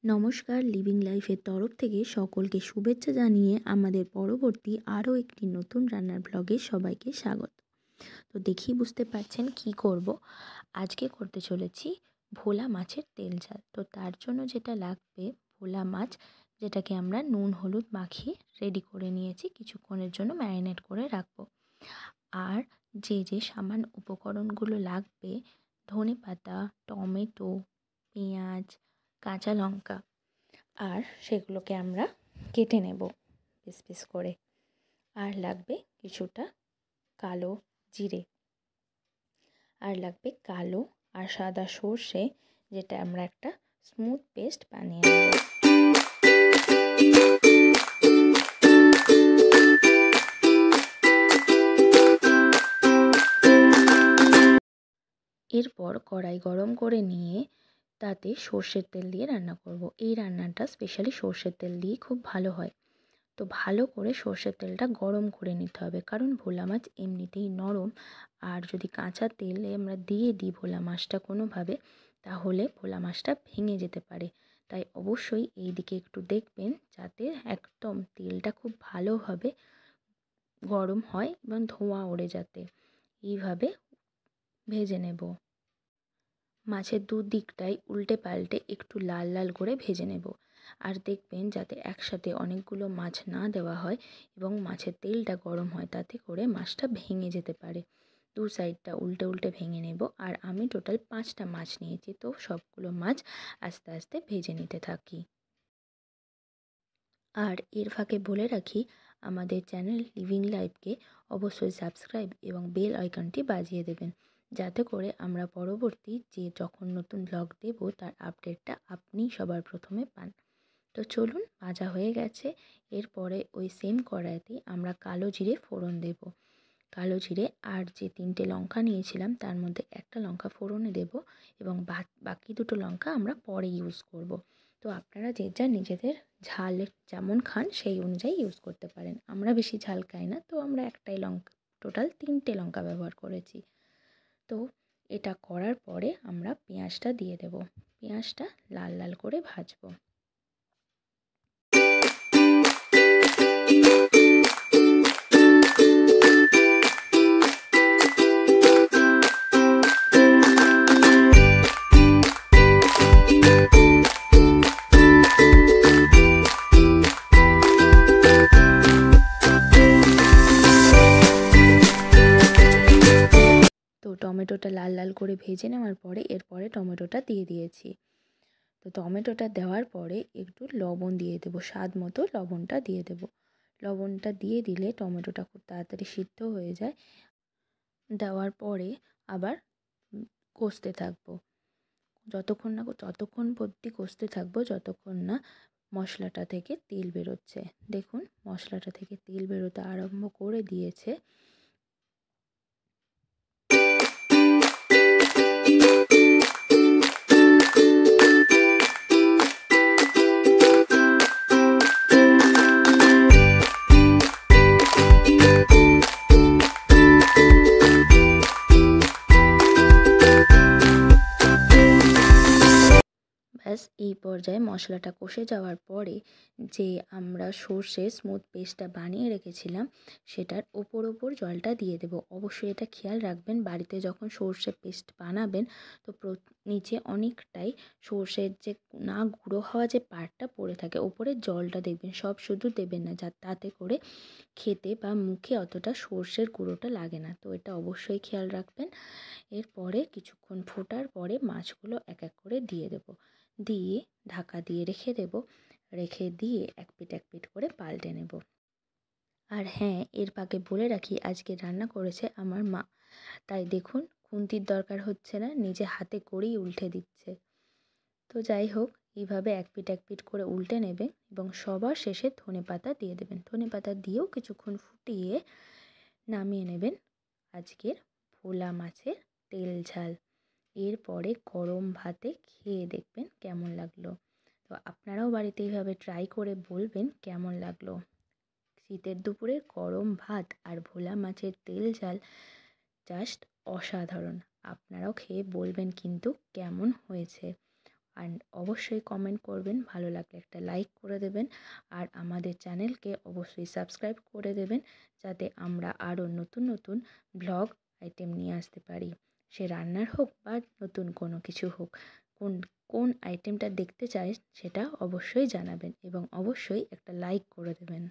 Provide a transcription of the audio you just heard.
নমস্কার, লিভিং লাইফের তরফ থেকে সকলকে শুভেচ্ছা জানিয়ে আমাদের পরবর্তী আরও একটি নতুন রান্নার ব্লগে সবাইকে স্বাগত। তো দেখেই বুঝতে পারছেন কি করব। আজকে করতে চলেছি ভোলা মাছের তেল ঝাল। তো তার জন্য যেটা লাগবে, ভোলা মাছ যেটাকে আমরা নুন হলুদ মাখিয়ে রেডি করে নিয়েছি, কিছুক্ষণের জন্য ম্যারিনেট করে রাখবো। আর যে সামান্য উপকরণগুলো লাগবে, ধনেপাতা, টমেটো, পেঁয়াজ, কাঁচা লঙ্কা, আর সেগুলোকে আমরা কেটে নেব পিস পিস করে। আর লাগবে কিছুটা কালো জিরে, আর লাগবে কালো আর সাদা সর্ষে, যেটা আমরা একটা স্মুথ পেস্ট বানিয়ে নেব। এরপর কড়াই গরম করে নিয়ে তাতে সর্ষের তেল দিয়ে রান্না করব। এই রান্নাটা স্পেশালি সর্ষের তেল দিয়ে খুব ভালো হয়। তো ভালো করে সর্ষের তেলটা গরম করে নিতে হবে, কারণ ভোলা মাছ এমনিতেই নরম। আর যদি কাঁচা তেলে আমরা দিয়ে দিই ভোলা মাছটা কোনোভাবে, তাহলে ভোলা মাছটা ভেঙে যেতে পারে। তাই অবশ্যই এই দিকে একটু দেখবেন যাতে একদম তেলটা খুব ভালোভাবে গরম হয় এবং ধোঁয়া ওড়ে, যাতে এইভাবে ভেজে নেব। মাছের দুদিকটাই উল্টে পাল্টে একটু লাল লাল করে ভেজে নেব। আর দেখবেন যাতে একসাথে অনেকগুলো মাছ না দেওয়া হয় এবং মাছের তেলটা গরম হয়, তাতে করে মাছটা ভেঙে যেতে পারে। দু সাইডটা উল্টে উল্টে ভেঙে নেব। আর আমি টোটাল 5টা মাছ নিয়েছি, তো সবগুলো মাছ আস্তে আস্তে ভেজে নিতে থাকি। আর এর ফাঁকে বলে রাখি, আমাদের চ্যানেল লিভিং লাইফকে অবশ্যই সাবস্ক্রাইব এবং বেল আইকনটি বাজিয়ে দেবেন, যাতে করে আমরা পরবর্তী যখন নতুন ব্লগ দেব তার আপডেটটা আপনি সবার প্রথমে পান। তো চলুন, ভাজা হয়ে গেছে। এরপরে ওই সেম কড়াইতেই আমরা কালো জিরে ফোড়ন দেব। কালো জিরে আর যে 3টে লঙ্কা নিয়েছিলাম তার মধ্যে একটা লঙ্কা ফোড়নে দেব, এবং বাকি দুটো লঙ্কা আমরা পরে ইউজ করব। তো আপনারা যে যা নিজেদের ঝাল যেমন খান সেই অনুযায়ী ইউজ করতে পারেন। আমরা বেশি ঝাল খাই না, তো আমরা একটাই লঙ্কা, টোটাল 3টে লঙ্কা ব্যবহার করেছি। তো এটা করার পরে আমরা পেঁয়াজটা দিয়ে দেব। পেঁয়াজটা লাল লাল করে ভাজবো। তো টমেটোটা লাল লাল করে ভেজে নেওয়ার পরে এরপরে টমেটোটা দিয়ে দিয়েছি। তো টমেটোটা দেওয়ার পরে একটু লবণ দিয়ে দেবো, স্বাদ মতো লবণটা দিয়ে দেব। লবণটা দিয়ে দিলে টমেটোটা খুব তাড়াতাড়ি সিদ্ধ হয়ে যায়। দেওয়ার পরে আবার কষতে থাকবো, যতক্ষণ অবধি কষতে থাকবো যতক্ষণ না মশলাটা থেকে তেল বেরোচ্ছে। দেখুন, মশলাটা থেকে তেল বেরোতে আরম্ভ করে দিয়েছে। ব্যাস, এই পর্যায়ে মশলাটা কষে যাওয়ার পরে যে আমরা সর্ষে স্মুথ পেস্টটা বানিয়ে রেখেছিলাম সেটার ওপর জলটা দিয়ে দেব। অবশ্যই এটা খেয়াল রাখবেন, বাড়িতে যখন সর্ষে পেস্ট বানাবেন তো নিচে অনেকটাই সর্ষের যে না গুঁড়ো হওয়া যে পার্টটা পড়ে থাকে, ওপরে জলটা দেখবেন, সব শুধু দেবেন না, তাতে করে খেতে বা মুখে অতটা সর্ষের গুঁড়োটা লাগে না। তো এটা অবশ্যই খেয়াল রাখবেন। এরপরে কিছুক্ষণ ফোটার পরে মাছগুলো এক এক করে দিয়ে দেব, দিয়ে ঢাকা দিয়ে রেখে দেব। রেখে দিয়ে এক পিঠ করে পাল্টে নেব। আর হ্যাঁ, এর ফাঁকে বলে রাখি, আজকে রান্না করেছে আমার মা। তাই দেখুন, খুন্তির দরকার হচ্ছে না, নিজে হাতে করেই উল্টে দিচ্ছে। তো যাই হোক, এইভাবে এক পিঠ করে উল্টে নেবে এবং সবার শেষে ধনেপাতা দিয়ে দেবেন। ধনেপাতা দিয়েও কিছুক্ষণ ফুটিয়ে নামিয়ে নেবেন আজকের ভোলা মাছের তেল ঝাল। এরপরে গরম ভাতে খেয়ে দেখবেন কেমন লাগলো। তো আপনারাও বাড়িতে এইভাবে ট্রাই করে বলবেন কেমন লাগলো। শীতের দুপুরে গরম ভাত আর ভোলা মাছের তেল ঝাল জাস্ট অসাধারণ। আপনারাও খেয়ে বলবেন কিন্তু কেমন হয়েছে। অ্যান্ড অবশ্যই কমেন্ট করবেন, ভালো লাগলে একটা লাইক করে দেবেন আর আমাদের চ্যানেলকে অবশ্যই সাবস্ক্রাইব করে দেবেন, যাতে আমরা আরও নতুন নতুন ব্লগ আইটেম নিয়ে আসতে পারি। সে রান্নার হোক বা নতুন কোনো কিছু হোক, কোন কোন আইটেমটা দেখতে চাই সেটা অবশ্যই জানাবেন এবং অবশ্যই একটা লাইক করে দেবেন।